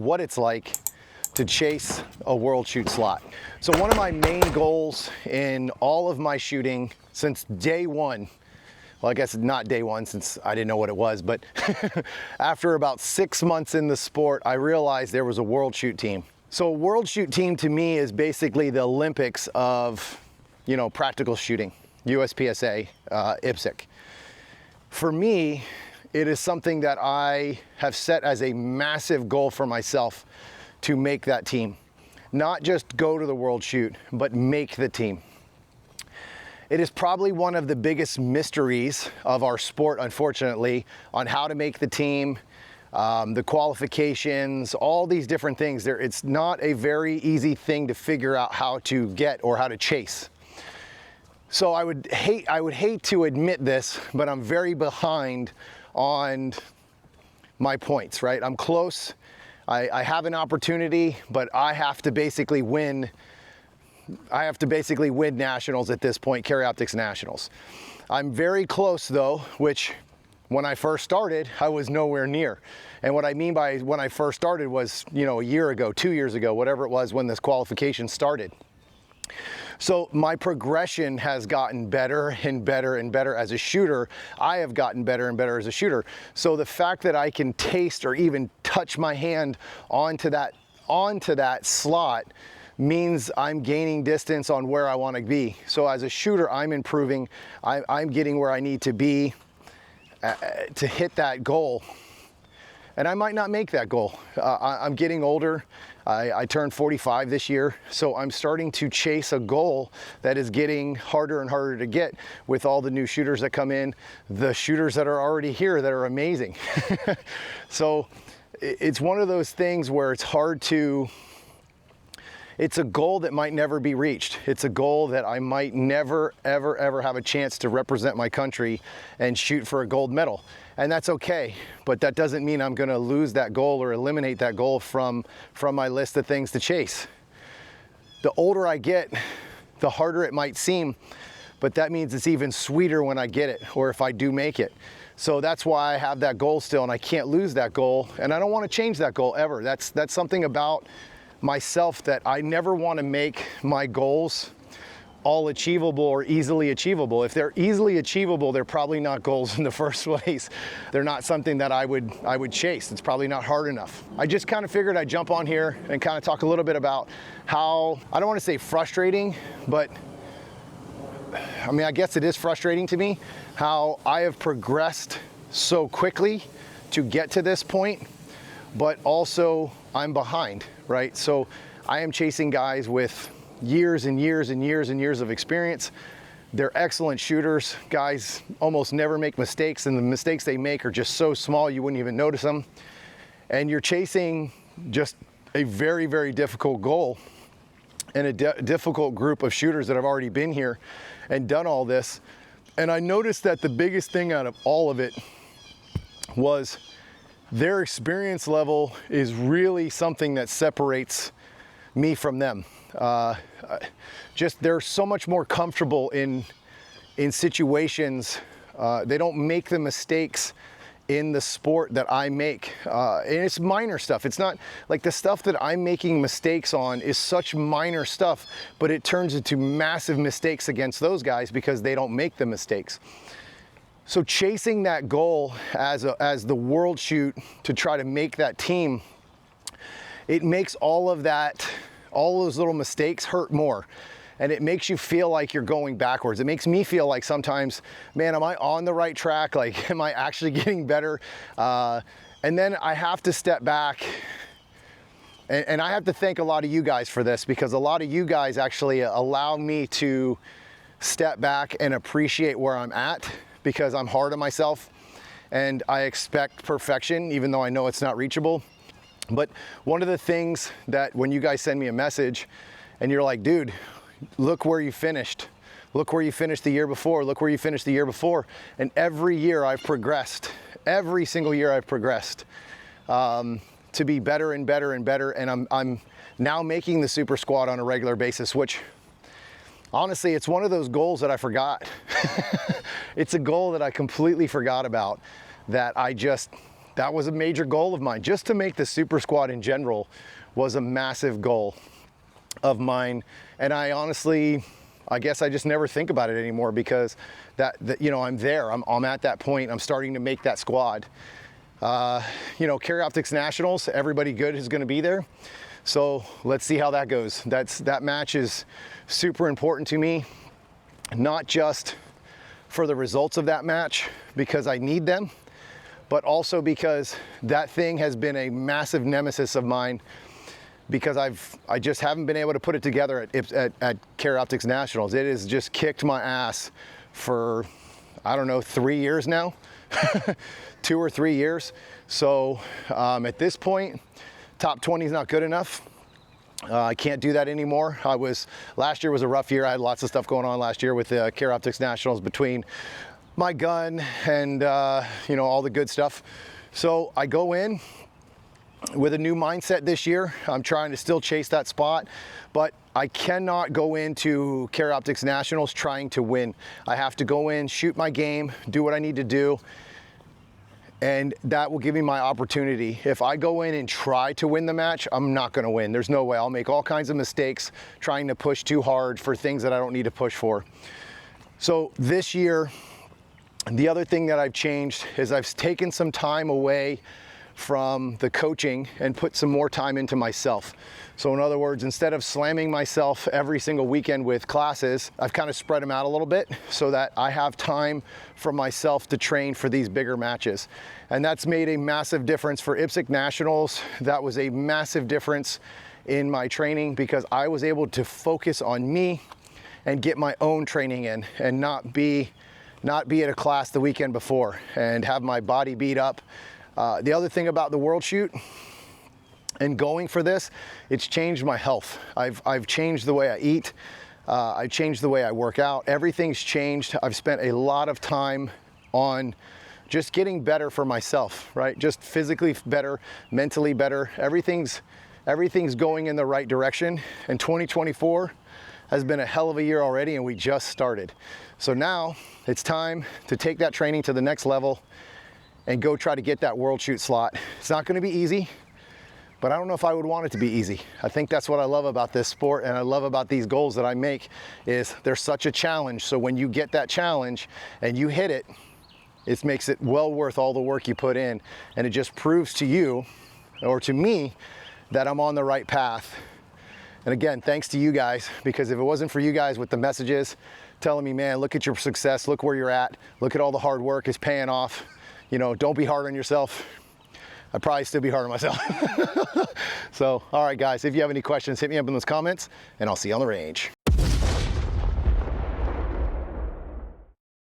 what it's like to chase a world shoot slot. So one of my main goals in all of my shooting since day one, well, I guess not day one since I didn't know what it was, but after about 6 months in the sport, I realized there was a world shoot team. So a world shoot team to me is basically the Olympics of, practical shooting, USPSA, IPSC. For me, it is something that I have set as a massive goal for myself to make that team. Not just go to the world shoot, but make the team. It is probably one of the biggest mysteries of our sport, unfortunately, on how to make the team, the qualifications, all these different things. It's not a very easy thing to figure out how to get or how to chase. So I would hate to admit this, but I'm very behind on my points, right? I'm close. I have an opportunity, but I have to basically win nationals at this point, Carry Optics Nationals. I'm very close though, which when I first started, I was nowhere near. And what I mean by when I first started was, a year ago, 2 years ago, whatever it was when this qualification started. So my progression has gotten better and better and better as a shooter. I have gotten better and better as a shooter. So the fact that I can taste or even touch my hand onto that slot means I'm gaining distance on where I want to be. So as a shooter, I'm improving. I'm getting where I need to be to hit that goal. And I might not make that goal. I'm getting older. I turned 45 this year, so I'm starting to chase a goal that is getting harder and harder to get with all the new shooters that come in, the shooters that are already here that are amazing. So it's one of those things where it's a goal that might never be reached. It's a goal that I might never, ever, ever have a chance to represent my country and shoot for a gold medal. And that's okay, but that doesn't mean I'm gonna lose that goal or eliminate that goal from my list of things to chase. The older I get, the harder it might seem, but that means it's even sweeter when I get it, or if I do make it. So that's why I have that goal still, and I can't lose that goal, and I don't wanna change that goal ever. That's something about myself that I never wanna make my goals all achievable or easily achievable. If they're easily achievable, they're probably not goals in the first place. They're not something that I would chase. It's probably not hard enough. I just kind of figured I'd jump on here and kind of talk a little bit about how, I don't want to say frustrating, but I guess it is frustrating to me how I have progressed so quickly to get to this point, but also I'm behind, right? So I am chasing guys with years and years and years and years of experience. They're excellent shooters. Guys almost never make mistakes, and the mistakes they make are just so small you wouldn't even notice them. And you're chasing just a very, very difficult goal and a difficult group of shooters that have already been here and done all this. And I noticed that the biggest thing out of all of it was their experience level is really something that separates me from them. They're so much more comfortable in situations. They don't make the mistakes in the sport that I make. And it's minor stuff. It's not like the stuff that I'm making mistakes on is such minor stuff, but it turns into massive mistakes against those guys because they don't make the mistakes. So chasing that goal as the world shoot to try to make that team, it makes all those little mistakes hurt more. And it makes you feel like you're going backwards. It makes me feel like sometimes, man, am I on the right track? Like, am I actually getting better? And then I have to step back. And I have to thank a lot of you guys for this, because a lot of you guys actually allow me to step back and appreciate where I'm at, because I'm hard on myself and I expect perfection, even though I know it's not reachable. But one of the things that when you guys send me a message and you're like, dude, look where you finished. Look where you finished the year before. Look where you finished the year before. And every year I've progressed. Every single year I've progressed to be better and better and better. And I'm now making the super squad on a regular basis, which honestly, it's one of those goals that I forgot. It's a goal that I completely forgot about, that that was a major goal of mine. Just to make the super squad in general was a massive goal of mine. And I honestly, I guess I just never think about it anymore, because that you know, I'm there, I'm at that point, I'm starting to make that squad. You know, Carry Optics Nationals, everybody good is going to be there. So let's see how that goes. That match is super important to me, not just for the results of that match, because I need them, but also because that thing has been a massive nemesis of mine, because I just haven't been able to put it together at Carry Optics Nationals. It has just kicked my ass for, I don't know, 3 years now, 2 or 3 years. So at this point, top 20 is not good enough. I can't do that anymore. Last year was a rough year. I had lots of stuff going on last year with the Carry Optics Nationals, between my gun and you know, all the good stuff. So I go in with a new mindset this year. I'm trying to still chase that spot, but I cannot go into Carry Optics Nationals trying to win. I have to go in, shoot my game, do what I need to do, and that will give me my opportunity. If I go in and try to win the match, I'm not gonna win. There's no way. I'll make all kinds of mistakes trying to push too hard for things that I don't need to push for. So this year, the other thing that I've changed is I've taken some time away from the coaching and put some more time into myself. So in other words, instead of slamming myself every single weekend with classes, I've kind of spread them out a little bit so that I have time for myself to train for these bigger matches. And that's made a massive difference for IPSC Nationals. That was a massive difference in my training, because I was able to focus on me and get my own training in, and not be at a class the weekend before and have my body beat up. The other thing about the World Shoot and going for this, it's changed my health. I've changed the way I eat. I've changed the way I work out. Everything's changed. I've spent a lot of time on just getting better for myself, right? Just physically better, mentally better. Everything's going in the right direction. And 2024 has been a hell of a year already, and we just started. So now it's time to take that training to the next level and go try to get that World Shoot slot. It's not gonna be easy, but I don't know if I would want it to be easy. I think that's what I love about this sport, and I love about these goals that I make, is they're such a challenge. So when you get that challenge and you hit it, it makes it well worth all the work you put in. And it just proves to you, or to me, that I'm on the right path. And again, thanks to you guys, because if it wasn't for you guys with the messages telling me, man, look at your success, look where you're at, look at all the hard work is paying off, you know, don't be hard on yourself, I'd probably still be hard on myself. So, all right guys, if you have any questions, hit me up in those comments, and I'll see you on the range.